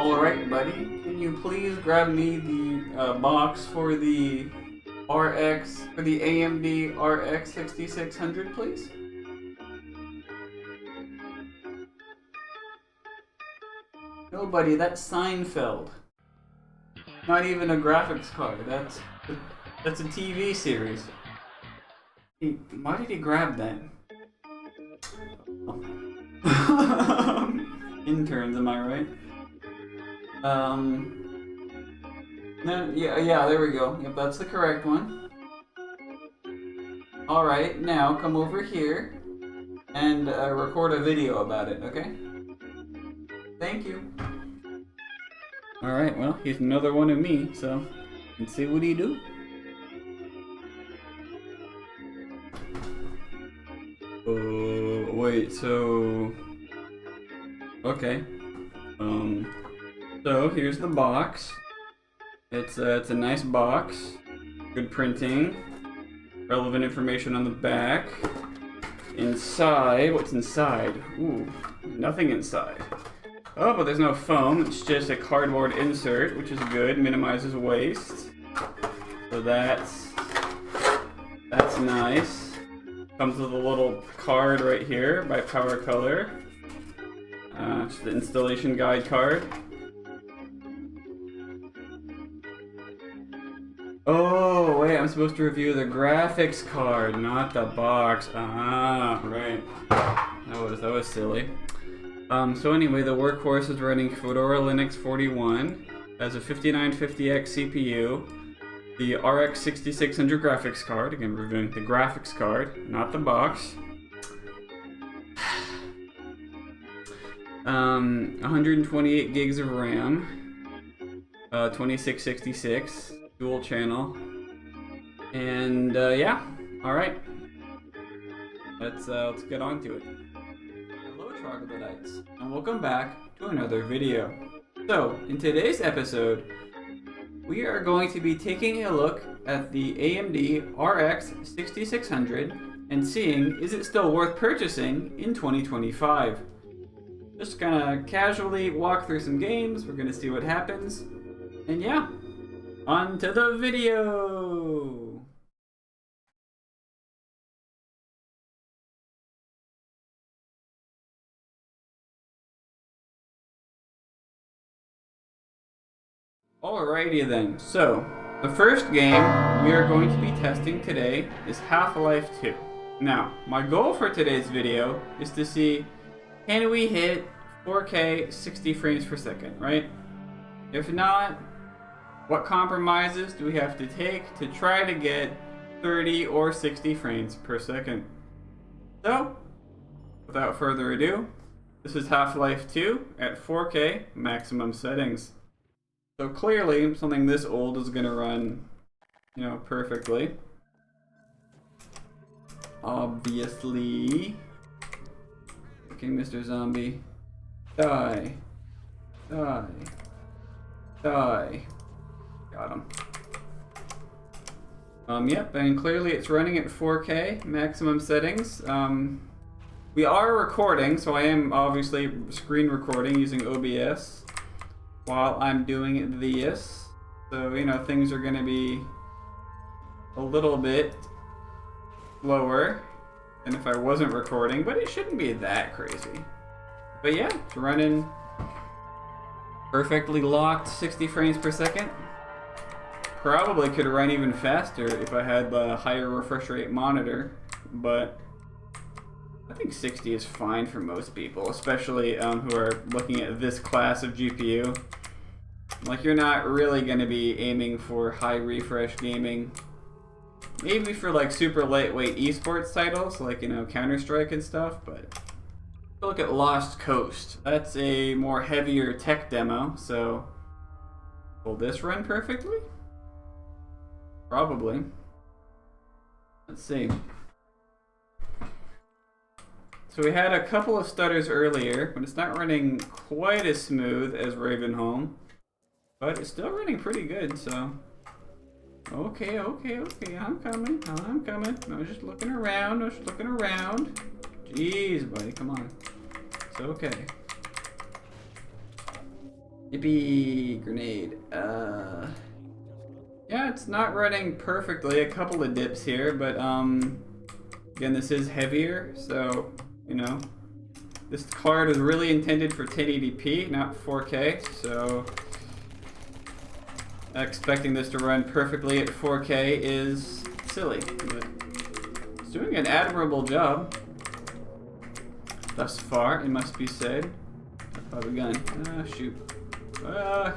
Alright, buddy. Can you please grab me the box for the RX, for the AMD RX 6600, please? No, buddy, that's Seinfeld. Not even a graphics card. That's a TV series. Why did he grab that? Interns, am I right? No, yeah, there we go. Yep, that's the correct one. Alright, now come over here and record a video about it, okay? Thank you. Alright, well, he's another one of me, so let's see what he do. Wait, so... Okay. So here's the box. It's a nice box. Good printing. Relevant information on the back. Inside, what's inside? Ooh, nothing inside. Oh, but there's no foam. It's just a cardboard insert, which is good. Minimizes waste. So that's nice. Comes with a little card right here by Power Color. It's the installation guide card. Oh, wait, I'm supposed to review the graphics card, not the box. Ah, right. That was silly. So anyway, the workhorse is running Fedora Linux 41, has a 5950X CPU, the RX 6600 graphics card, again reviewing the graphics card, not the box. 128 gigs of RAM, 2666, dual channel, and yeah, all right. Let's get on to it. Hello, troglodytes, and welcome back to another video. So, in today's episode, we are going to be taking a look at the AMD RX 6600 and seeing is it still worth purchasing in 2025. Just gonna casually walk through some games, we're gonna see what happens, and yeah, on to the video! Alrighty then, so the first game we are going to be testing today is Half-Life 2. Now, my goal for today's video is to see, can we hit 4K 60 frames per second, right? If not, what compromises do we have to take to try to get 30 or 60 frames per second? So, without further ado, this is Half-Life 2 at 4K maximum settings. So clearly, something this old is gonna run, you know, perfectly. Obviously. Okay, Mr. Zombie. Die. Die. Die. Got him. Yep, and clearly it's running at 4K maximum settings. We are recording, so I am obviously screen recording using OBS while I'm doing this. So, you know, things are gonna be a little bit lower than if I wasn't recording, but it shouldn't be that crazy. But yeah, it's running perfectly locked 60 frames per second. Probably could run even faster if I had the higher refresh rate monitor, but I think 60 is fine for most people, especially who are looking at this class of GPU. Like, you're not really going to be aiming for high refresh gaming. Maybe for like super lightweight esports titles, like, you know, Counter-Strike and stuff, but look at Lost Coast. That's a more heavier tech demo, so will this run perfectly? Probably. Let's see. So we had a couple of stutters earlier, but it's not running quite as smooth as Ravenholm. But it's still running pretty good, so... Okay, I'm coming. I was just looking around, Jeez, buddy, come on. It's okay. Yippee! Grenade. Yeah, it's not running perfectly. A couple of dips here, but again, this is heavier, so you know, this card is really intended for 1080p, not 4K. So expecting this to run perfectly at 4K is silly, but it's doing an admirable job thus far, it must be said. Oh, the gun. Ah, shoot. Ah.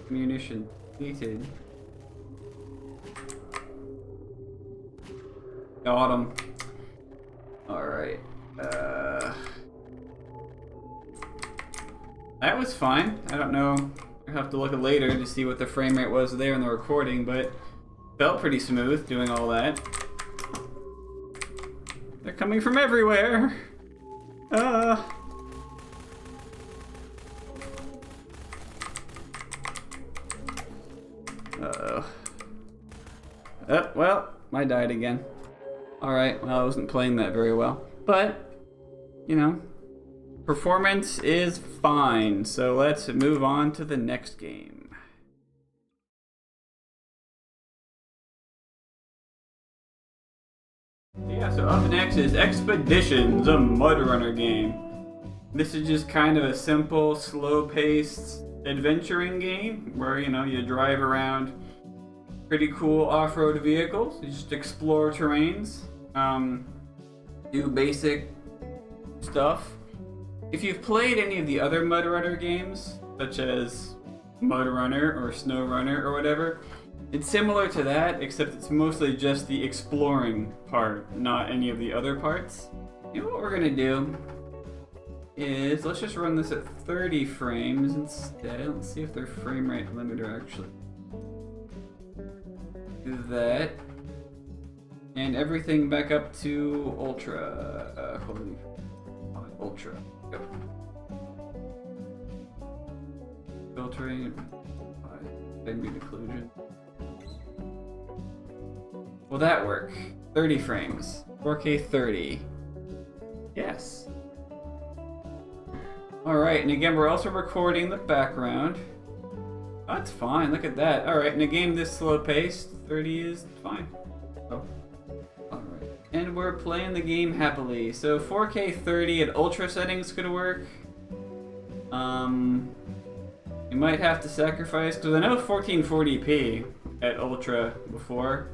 Munition depleted. Got him. Alright. That was fine. I don't know. I'll have to look at later to see what the frame rate was there in the recording, but felt pretty smooth doing all that. They're coming from everywhere. Uh-oh. Oh, well, I died again. Alright, well, I wasn't playing that very well. But, you know, performance is fine. So let's move on to the next game. Yeah, so up next is Expeditions, a MudRunner game. This is just kind of a simple, slow-paced adventuring game where, you know, you drive around pretty cool off-road vehicles. You just explore terrains, do basic stuff. If you've played any of the other MudRunner games, such as MudRunner or SnowRunner or whatever, it's similar to that, except it's mostly just the exploring part, not any of the other parts. You know what we're gonna do is, let's just run this at 30 frames instead. Let's see if their frame rate limiter actually do that. And everything back up to Ultra. Ultra. Go. Filtering. Ambient occlusion. Will that work? 30 frames. 4K 30. Yes. Alright, and again, we're also recording the background. That's fine, look at that. Alright, in a game this slow paced, 30 is fine. Oh. Alright. And we're playing the game happily. So 4K 30 at ultra settings could work. You might have to sacrifice, because I know 1440p at ultra before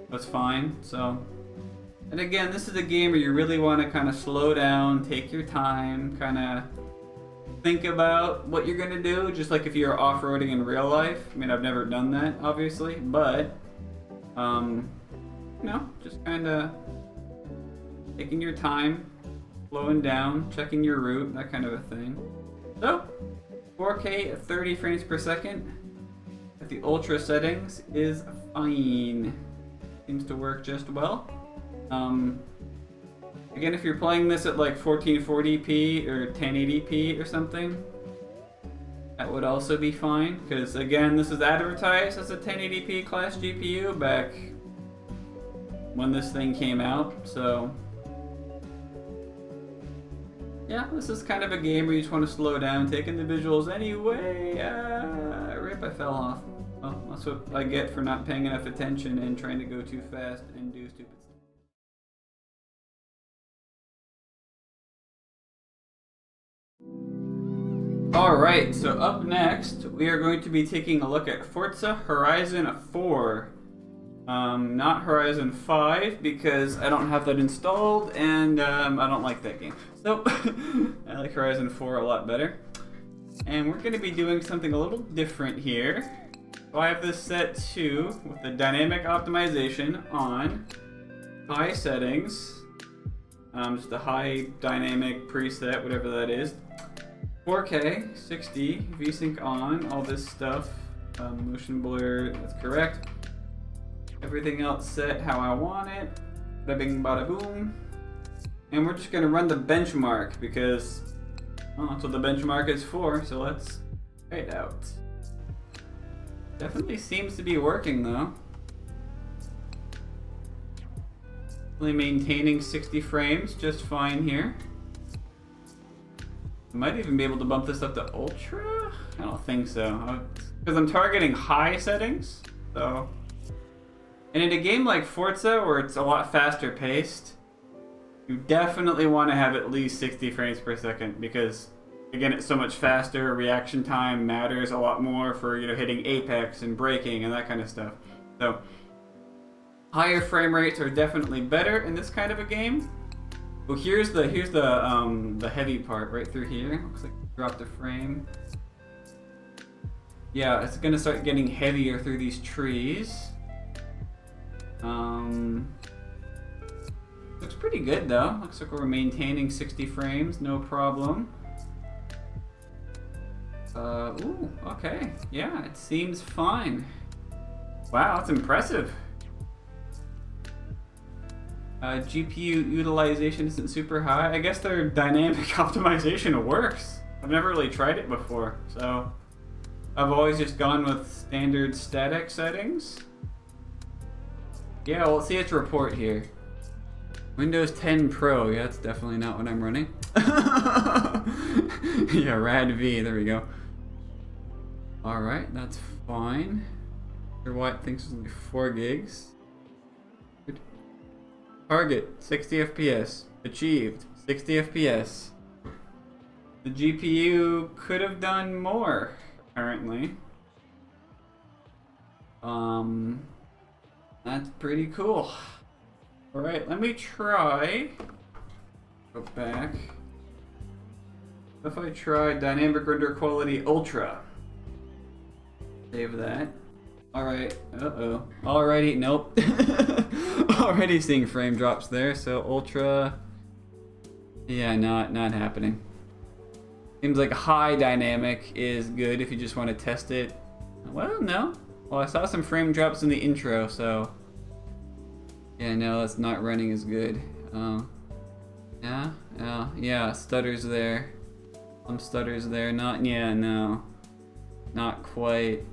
was fine, so. And again, this is a game where you really want to kind of slow down, take your time, kind of think about what you're going to do, just like if you're off-roading in real life. I mean, I've never done that, obviously, but, you know, just kind of taking your time, slowing down, checking your route, that kind of a thing. So, 4K at 30 frames per second at the ultra settings is fine. Seems to work just well. Again, if you're playing this at like 1440p or 1080p or something, that would also be fine, because again, this is advertised as a 1080p class GPU back when this thing came out, so yeah, this is kind of a game where you just want to slow down, take in the visuals anyway. Rip, I fell off. Well, that's what I get for not paying enough attention and trying to go too fast and do stupid stuff. Alright, so up next, we are going to be taking a look at Forza Horizon 4. Not Horizon 5, because I don't have that installed, and I don't like that game. So, I like Horizon 4 a lot better. And we're going to be doing something a little different here. So I have this set to, with the dynamic optimization on, high settings, just a high dynamic preset, whatever that is. 4K, 60, VSync on, all this stuff, motion blur, that's correct. Everything else set how I want it, bada bing bada boom. And we're just gonna run the benchmark because, well, that's what the benchmark is for, so let's try it out. Definitely seems to be working though. Definitely maintaining 60 frames just fine here. I might even be able to bump this up to ultra? I don't think so. Because I'm targeting high settings, so. And in a game like Forza, where it's a lot faster paced, you definitely want to have at least 60 frames per second because, again, it's so much faster. Reaction time matters a lot more for, you know, hitting apex and braking and that kind of stuff. So higher frame rates are definitely better in this kind of a game. Well, here's the heavy part right through here. Looks like dropped a frame. Yeah, it's gonna start getting heavier through these trees. Looks pretty good though. Looks like we're maintaining 60 frames, no problem. Ooh, okay. Yeah, it seems fine. Wow, that's impressive. GPU utilization isn't super high. I guess their dynamic optimization works. I've never really tried it before, so I've always just gone with standard static settings. Yeah, well, let's see its report here. Windows 10 Pro. Yeah, that's definitely not what I'm running. Yeah, rad V. There we go. All right, that's fine. Sure why it thinks it's only 4 gigs. Good. Target 60 FPS. Achieved 60 FPS. The GPU could have done more, apparently. That's pretty cool. Alright, let me try. Go back. If I try Dynamic Render Quality Ultra. Save that. Alright, uh-oh. Already, nope. Already seeing frame drops there, so Ultra. Yeah, not happening. Seems like high dynamic is good if you just want to test it. Well, no. Well, I saw some frame drops in the intro, so. Yeah, no, that's not running as good. Yeah, stutters there. Some stutters there. Not quite.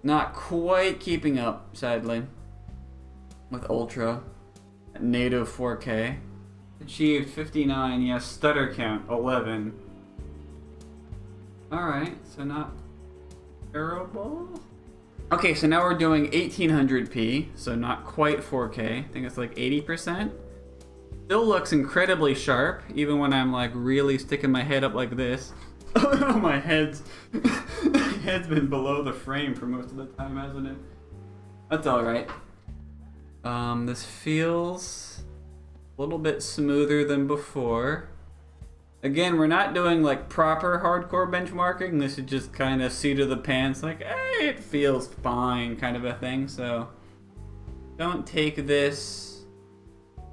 Not quite keeping up, sadly. With Ultra. At native 4K. Achieved 59, yeah, stutter count 11. Alright, so not terrible. Okay, so now we're doing 1800p, so not quite 4K. I think it's like 80%. Still looks incredibly sharp, even when I'm like really sticking my head up like this. Oh, my head's been below the frame for most of the time, hasn't it? That's alright. This feels a little bit smoother than before. Again, we're not doing like proper hardcore benchmarking. This is just kind of seat of the pants, like, hey, it feels fine kind of a thing. So don't take this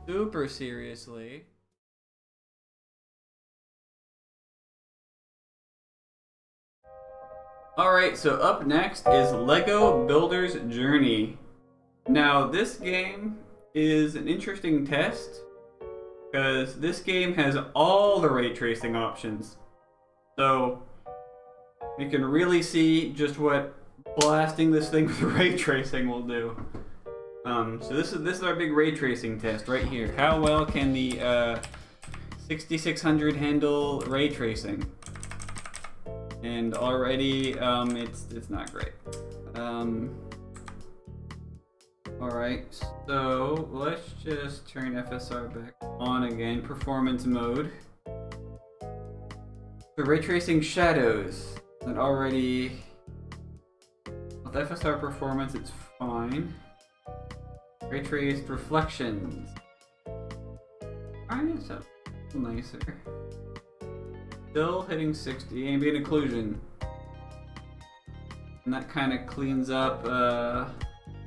super seriously. Alright, so up next is Lego Builder's Journey. Now, this game is an interesting test because this game has all the ray tracing options. So you can really see just what blasting this thing with ray tracing will do. So this is our big ray tracing test right here. How well can the 6600 handle ray tracing? And already it's not great. Alright, so let's just turn FSR back on again, performance mode. The ray tracing shadows, and already with FSR performance it's fine. Ray traced reflections. Alright, so nicer. Still hitting 60, ambient occlusion. And that kind of cleans up the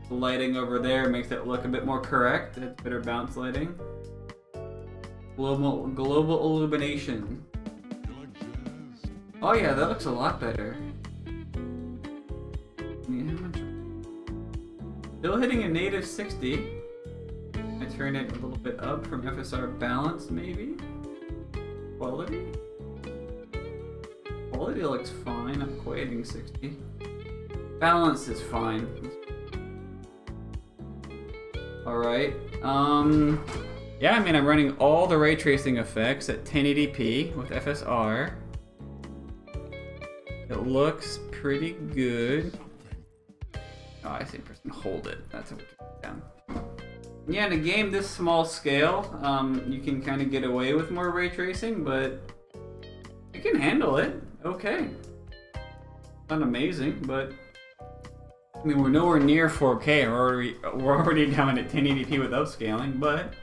lighting over there, makes it look a bit more correct. It's better bounce lighting. Global illumination. Oh yeah, that looks a lot better. Still hitting a native 60. I turn it a little bit up from FSR balance, maybe. Quality. Quality looks fine. I'm quite hitting 60. Balance is fine. All right. Yeah, I mean, I'm running all the ray tracing effects at 1080p with FSR. It looks pretty good. Oh, I see. Person hold it. That's what we keep down. Yeah, in a game this small scale, you can kind of get away with more ray tracing, but you can handle it. Okay. Not amazing, but I mean, we're nowhere near 4K. We're already down at 1080p with upscaling, but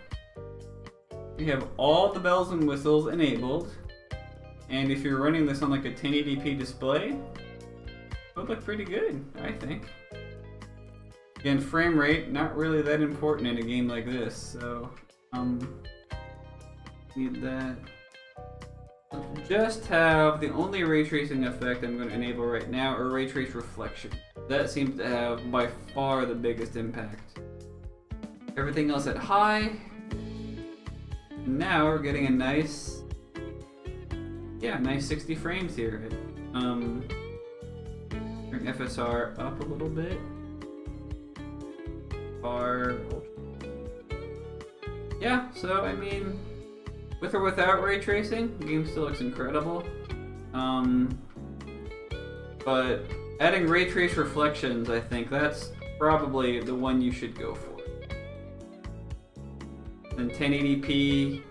we have all the bells and whistles enabled. And if you're running this on like a 1080p display, it would look pretty good, I think. Again, frame rate, not really that important in a game like this, so need that. Just have the only ray tracing effect I'm going to enable right now, or ray trace reflection. That seems to have by far the biggest impact. Everything else at high. Now we're getting a nice, nice 60 frames here. Bring FSR up a little bit. Yeah, so I mean, with or without ray tracing, the game still looks incredible. But adding ray trace reflections, I think that's probably the one you should go for. Then 1080p,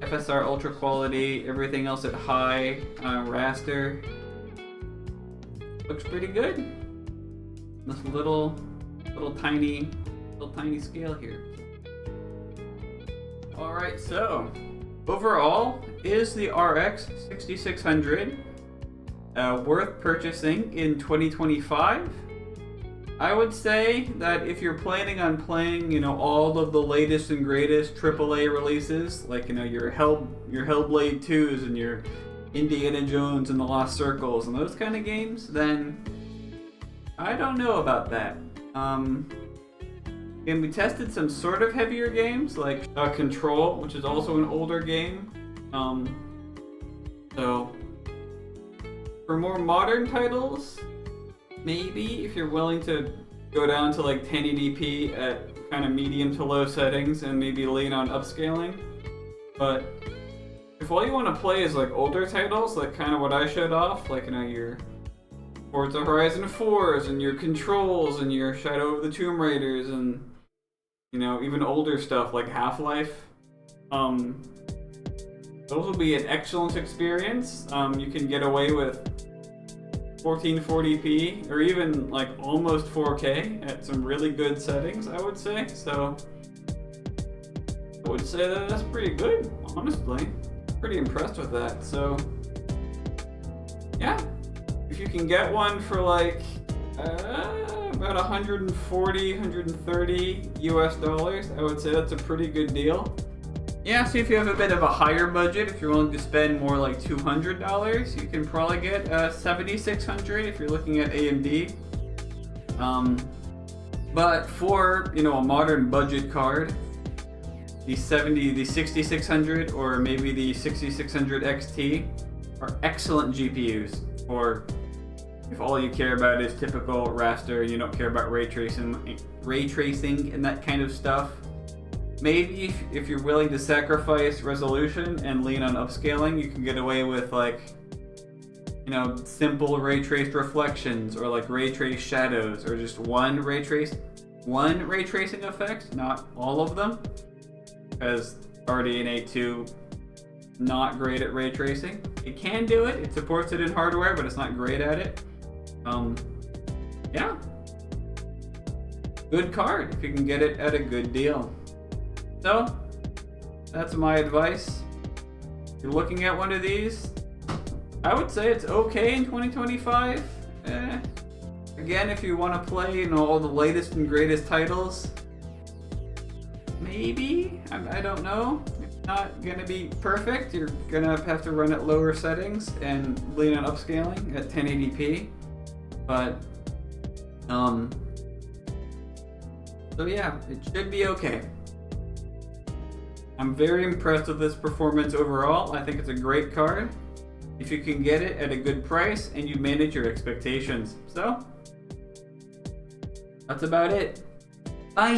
FSR ultra quality, everything else at high raster. Looks pretty good. This little tiny scale here. Alright, so overall, is the RX 6600 worth purchasing in 2025? I would say that if you're planning on playing, all of the latest and greatest AAA releases, like, your Hellblade 2s and your Indiana Jones and the Lost Circles and those kind of games, then I don't know about that. And we tested some sort of heavier games, like Control, which is also an older game. So for more modern titles, maybe if you're willing to go down to like 1080p at kind of medium to low settings and maybe lean on upscaling. But if all you want to play is like older titles, like kind of what I showed off, like your Forza Horizon 4s and your Controls and your Shadow of the Tomb Raiders and even older stuff like Half-Life, those will be an excellent experience. You can get away with 1440p or even like almost 4K at some really good settings, I would say. So I would say that that's pretty good, honestly. Pretty impressed with that. So yeah, if you can get one for like about 140, 130 US dollars, I would say that's a pretty good deal. Yeah, so if you have a bit of a higher budget, if you're willing to spend more like $200, you can probably get a 7600 if you're looking at AMD. But for, a modern budget card, the 6600 or maybe the 6600 XT are excellent GPUs for if all you care about is typical raster, you don't care about ray tracing and that kind of stuff. Maybe if you're willing to sacrifice resolution and lean on upscaling, you can get away with like, simple ray traced reflections or like ray traced shadows or just one ray tracing effect, not all of them, because RDNA 2 not great at ray tracing. It can do it. It supports it in hardware, but it's not great at it. Yeah. Good card if you can get it at a good deal. So, that's my advice. If you're looking at one of these, I would say it's okay in 2025. Again, if you want to play, all the latest and greatest titles, maybe. I don't know. It's not going to be perfect. You're going to have to run at lower settings and lean on upscaling at 1080p. But, so yeah, it should be okay. I'm very impressed with this performance overall. I think it's a great card if you can get it at a good price and you manage your expectations. So, that's about it. Bye!